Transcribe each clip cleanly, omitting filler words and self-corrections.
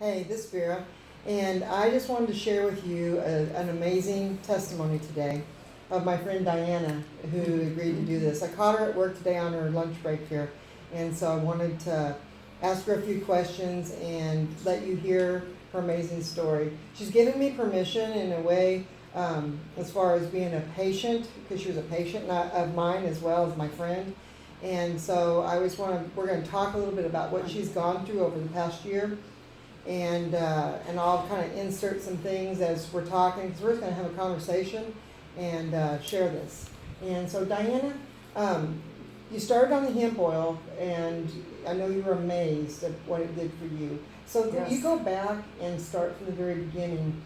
Hey, this is Vera, and I just wanted to share with you an amazing testimony today of my friend Diana, who agreed to do this. I caught her at work today on her lunch break here, and so I wanted to ask her a few questions and let you hear her amazing story. She's given me permission in a way, as far as being a patient, because she was a patient of mine as well as my friend. And so we're going to talk a little bit about what she's gone through over the past year, and I'll kind of insert some things as we're talking, because we're just going to have a conversation and share this. And so Diana, you started on the hemp oil, and I know you were amazed at what it did for you. So Yes. you go back and start from the very beginning,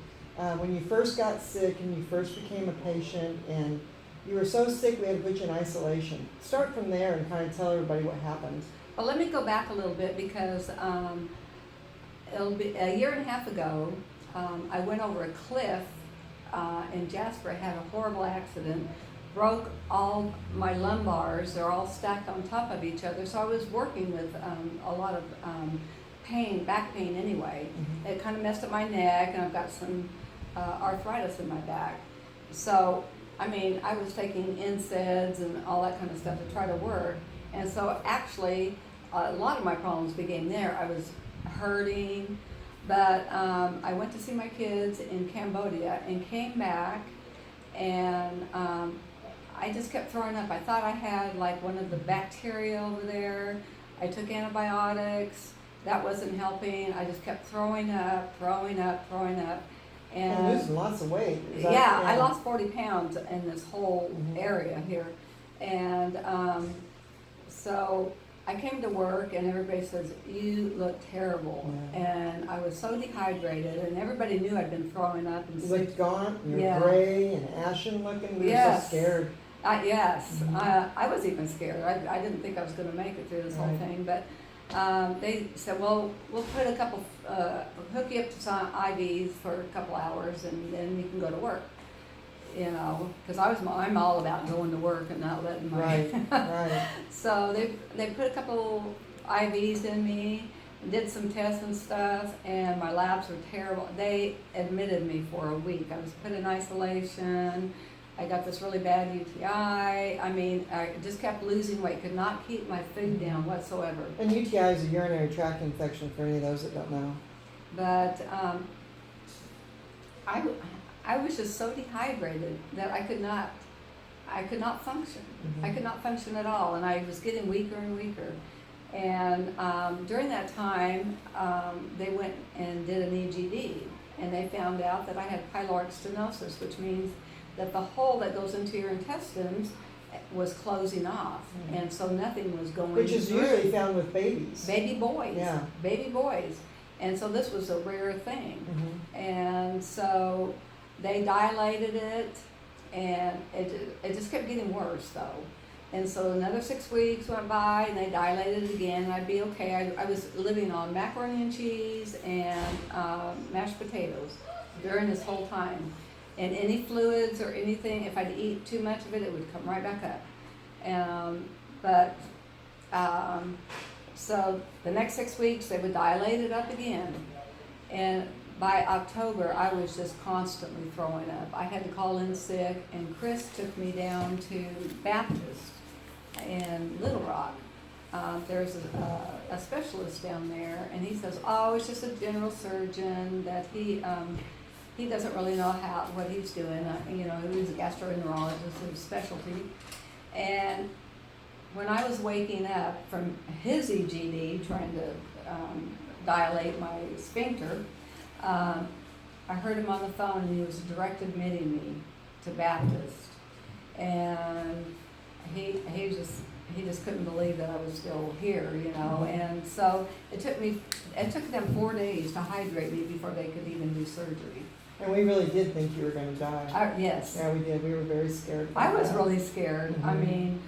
when you first got sick and you first became a patient, and you were so sick we had to put you in isolation. Start from there and kind of tell everybody what happened. Well, let me go back a little bit because it'll be a year and a half ago. I went over a cliff in Jasper. I had a horrible accident, broke all my lumbars. They're all stacked on top of each other. So I was working with a lot of pain, back pain anyway. Mm-hmm. It kind of messed up my neck, and I've got some arthritis in my back. So, I mean, I was taking NSAIDs and all that kind of stuff to try to work. And so actually, a lot of my problems began there. I was hurting, but I went to see my kids in Cambodia and came back, and I just kept throwing up. I thought I had like one of the bacteria over there. I took antibiotics. That wasn't helping. I just kept throwing up. And losing lots of weight. Yeah, I lost 40 pounds in this whole Mhm. area here. And so I came to work, and everybody says, "You look terrible." Yeah. And I was so dehydrated, and everybody knew I'd been throwing up and You sick. looked gaunt, you were Yeah. gray and ashen looking. We were so Yes. scared. Yes, Mhm. I was even scared. I didn't think I was going to make it through this whole Right. thing, but they said, "Well, we'll put a couple, hook you up to some IVs for a couple hours, and then you can go to work." You know, because I'm all about going to work and not letting my Right, right. So they put a couple IVs in me, did some tests and stuff, and my labs were terrible. They admitted me for a week. I was put in isolation. I got this really bad UTI. I mean, I just kept losing weight, could not keep my food down whatsoever. And UTI is a urinary tract infection for any of those that don't know. But I was just so dehydrated that I could not function. Mhm. I could not function at all, and I was getting weaker and weaker. And during that time, they went and did an EGD, and they found out that I had pyloric stenosis, which means that the hole that goes into your intestines was closing off, Mhm. and so nothing was going Which is through. usually found with babies. Baby boys. Yeah. Baby boys. And so this was a rare thing. Mhm. And so they dilated it, and it just kept getting worse though. And so another 6 weeks went by, and they dilated it again, and I'd be okay. I was living on macaroni and cheese and mashed potatoes during this whole time. And any fluids or anything, if I'd eat too much of it, it would come right back up. So the next 6 weeks, they would dilate it up again. And by October, I was just constantly throwing up. I had to call in sick, and Chris took me down to Baptist in Little Rock. There's a specialist down there, and he says, "Oh, it's just a general surgeon that he doesn't really know what he's doing. He's a gastroenterologist, his specialty." And when I was waking up from his EGD, trying to dilate my sphincter, I heard him on the phone, and he was direct admitting me to Baptist. And he just couldn't believe that I was still here, And so it took them 4 days to hydrate me before they could even do surgery. And we really did think you were going to die. Yes. Yeah, we did. We were very scared. I was that. really scared. I Mhm. mean,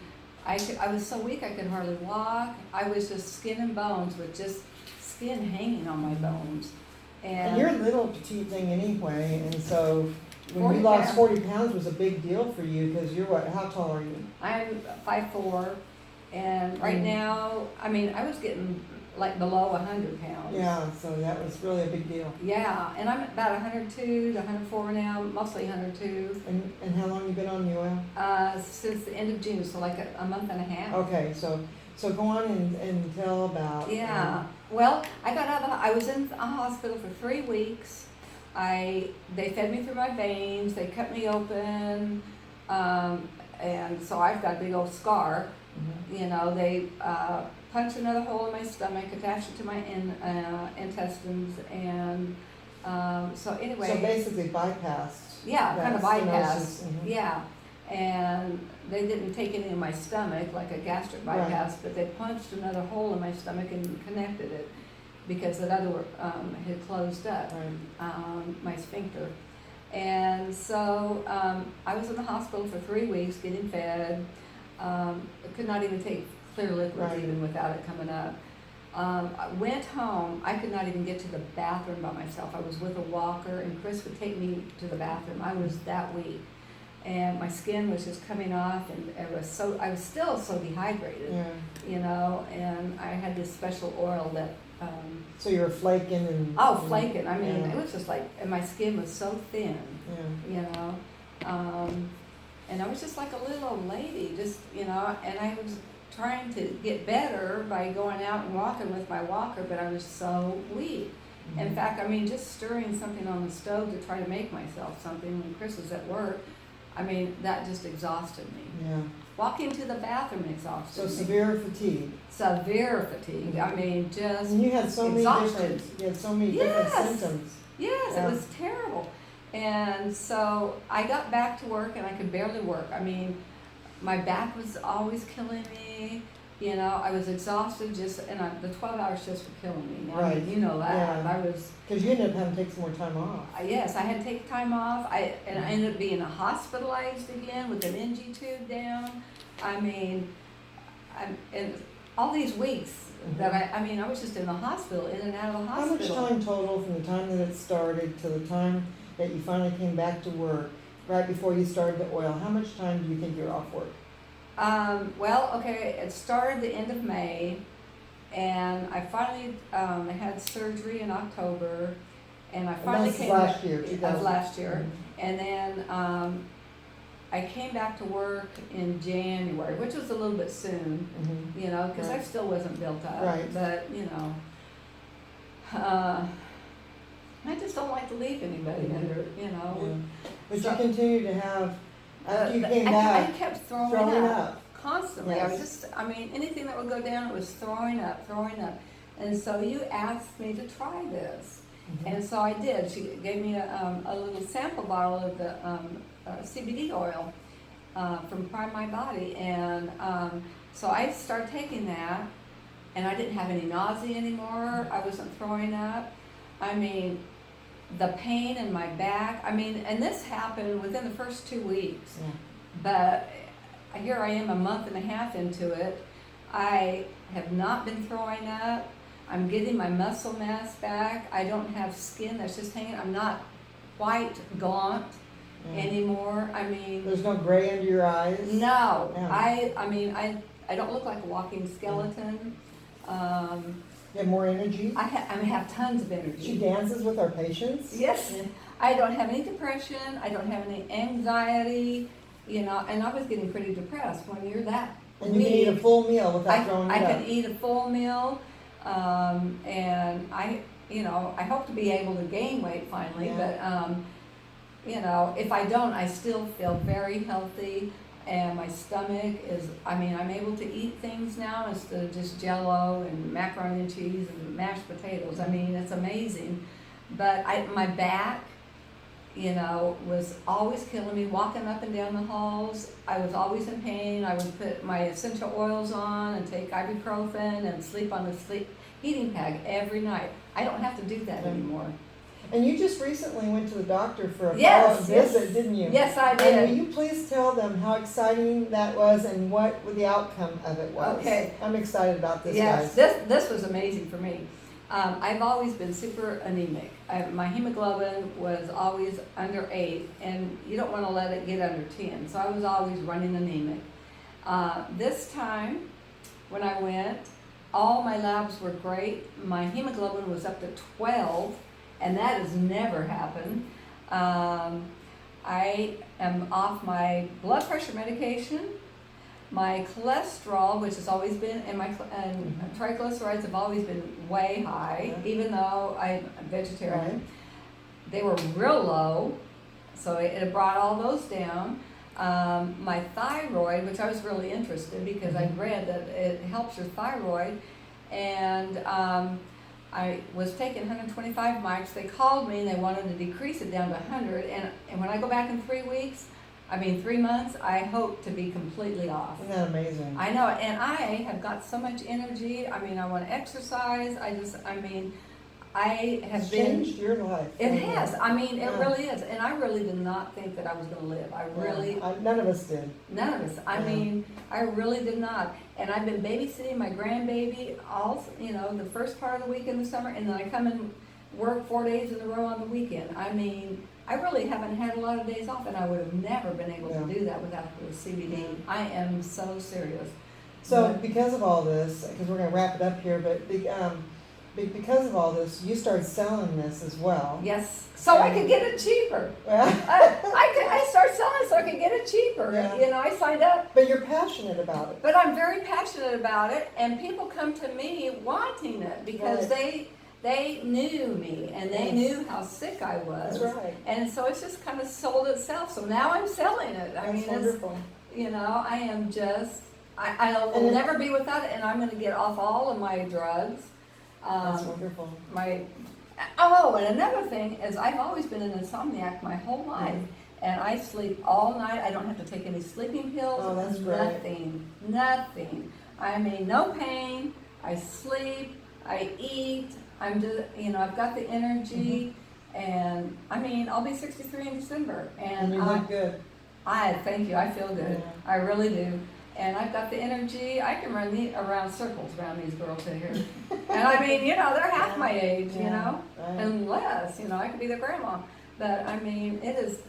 I was so weak I could hardly walk. I was just skin and bones with just skin hanging on my bones. And you're a little petite thing anyway, and so when you 40 lost pounds. 40 pounds was a big deal for you, because you're what? How tall are you? I'm 5'4", and right Mm. now, I mean, I was getting like below 100 pounds. Yeah, so that was really a big deal. Yeah, and I'm about 102 to 104 now, mostly 102. And how long you been on the oil? Since the end of June, so like a month and a half. Okay, so go on and tell about. Yeah. Well, I got out of I was in a hospital for 3 weeks. They fed me through my veins. They cut me open, and so I've got a big old scar. Mhm. You know, they punched another hole in my stomach, attached it to my intestines, and so anyway. So basically bypassed. Yeah, kind of bypassed. Stenosis. Mhm. Yeah, and they didn't take any of my stomach, like a gastric bypass, but they punched another hole in my stomach and connected it because that other had closed up, my sphincter. And so I was in the hospital for 3 weeks getting fed. I could not even take clear liquids even without it coming up. I went home. I could not even get to the bathroom by myself. I was with a walker, and Chris would take me to the bathroom. I was that weak, and my skin was just coming off, and I was still so dehydrated, you know. And I had this special oil that. So you were flaking and. Oh, flaking! I mean, it was just like, and my skin was so thin, you know. And I was just like a little old lady, just, you know, and I was trying to get better by going out and walking with my walker, but I was so weak. Mm-hmm. In fact, I mean, just stirring something on the stove to try to make myself something when Chris was at work, I mean, that just exhausted me. Yeah. Walking to the bathroom exhausted me. So severe fatigue. Severe fatigue. Mm-hmm. I mean, just and you had so exhausted. many different symptoms. Yes, it was terrible. And so I got back to work, and I could barely work. I mean, my back was always killing me. You know, I was exhausted and the 12-hour shifts were killing me. Right. I mean, you know that. Yeah. I was. Because you ended up having to take some more time off. Yes, I had to take time off. I ended up being hospitalized again with an NG tube down. I mean, and all these weeks that I was just in the hospital, in and out of the hospital. How much time total from the time that it started to the time that you finally came back to work, right before you started the oil? How much time do you think you're off work? Well, okay, it started the end of May, and I finally had surgery in October, and I finally came last year, of last year, and then I came back to work in January, which was a little bit soon, you know, because I still wasn't built up. Right. But, you know, I just don't like to leave anybody under, you know. Yeah. But so, you continue to have, after you came back, I kept throwing up. Constantly. Yes. Anything that would go down, it was throwing up. And so you asked me to try this. And so I did. She gave me a little sample bottle of the CBD oil from Prime My Body. And so I started taking that, and I didn't have any nausea anymore. I wasn't throwing up. I mean, the pain in my back. I mean, and this happened within the first 2 weeks. Yeah. But here I am a month and a half into it. I have not been throwing up. I'm getting my muscle mass back. I don't have skin that's just hanging. I'm not white, gaunt anymore. I mean, there's no gray under your eyes? No. Yeah. I don't look like a walking skeleton. You have more energy? I have tons of energy. She dances with our patients? Yes. Yeah. I don't have any depression. I don't have any anxiety. You know, and I was getting pretty depressed when you're that. And you can eat a full meal without throwing it up. I can eat a full meal, and I hope to be able to gain weight finally. But you know, if I don't, I still feel very healthy, and my stomach is. I mean, I'm able to eat things now instead of just Jell-O and macaroni and cheese and mashed potatoes. I mean, it's amazing. But my back, you know, was always killing me, walking up and down the halls. I was always in pain. I would put my essential oils on and take ibuprofen and sleep on the heating pad every night. I don't have to do that anymore. And you just recently went to the doctor for a follow-up visit, didn't you? Yes, I did. And will you please tell them how exciting that was and what the outcome of it was? Okay. I'm excited about this, guys. Yes, this was amazing for me. I've always been super anemic. My hemoglobin was always under 8, and you don't want to let it get under 10, so I was always running anemic. This time, when I went, all my labs were great. My hemoglobin was up to 12, and that has never happened. I am off my blood pressure medication. My cholesterol, which has always been, and triglycerides have always been way high, even though I'm vegetarian. Right. They were real low, so it brought all those down. My thyroid, which I was really interested because I read that it helps your thyroid, and I was taking 125 mics. They called me and they wanted to decrease it down to 100, and when I go back in 3 months, I hope to be completely off. Isn't that amazing? I know, and I have got so much energy. I want to exercise. I have It's been. changed your life. It has. It Yeah. really is. And I really did not think that I was going to live. None of us did. None of us. I really did not. And I've been babysitting my grandbaby all, the first part of the week in the summer, and then I come and work 4 days in a row on the weekend. I really haven't had a lot of days off, and I would have never been able to do that without the CBD. I am so serious. So because of all this, because we're going to wrap it up here, but because of all this, you started selling this as well. Yes, so I could get it cheaper. I started selling it so I could get it cheaper. Yeah. I signed up. But you're passionate about it. But I'm very passionate about it, and people come to me wanting it because they knew me and they knew how sick I was. That's right. And so it's just kind of sold itself. So now I'm selling it. That's wonderful. I am just, I'll never be without it, and I'm going to get off all of my drugs. That's wonderful. And another thing is I've always been an insomniac my whole life, and I sleep all night. I don't have to take any sleeping pills. Oh, that's great. Nothing. No pain. I sleep. I eat. I'm just, I've got the energy, and I'll be 63 in December, and you look good. I thank you. I feel good. Yeah. I really do. And I've got the energy. I can run around circles around these girls in here. And they're half my age, Right. and less, I could be their grandma. But it is,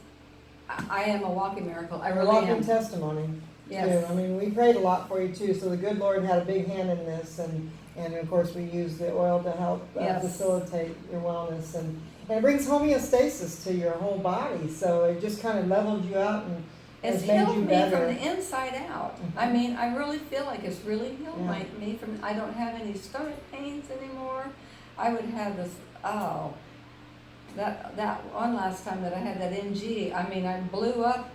I am a walking miracle. I really walking am. testimony. Yes. Too. We prayed a lot for you too. So the good Lord had a big hand in this, and of course we use the oil to help facilitate your wellness, and it brings homeostasis to your whole body. So it just kind of leveled you out and it's made healed you me better. from the inside out. I really feel like it's really healed me from. I don't have any stomach pains anymore. I would have this. That one last time that I had that NG, I blew up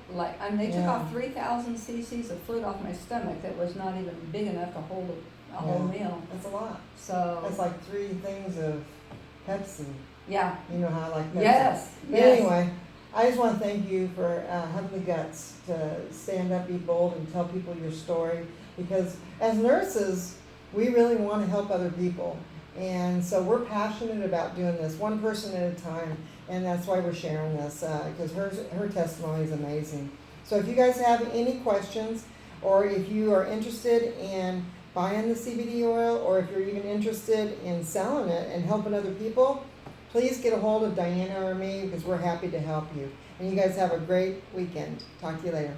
they took off 3,000 cc's of fluid off my stomach that was not even big enough to hold a whole meal. That's a lot. So that's like 3 things of Pepsi. Yeah. You know how I like Pepsi. Yes. But anyway, I just want to thank you for having the guts to stand up, be bold, and tell people your story. Because as nurses, we really want to help other people. And so we're passionate about doing this one person at a time, and that's why we're sharing this, because her testimony is amazing. So if you guys have any questions, or if you are interested in buying the CBD oil, or if you're even interested in selling it and helping other people, please get a hold of Diana or me, because we're happy to help you. And you guys have a great weekend. Talk to you later.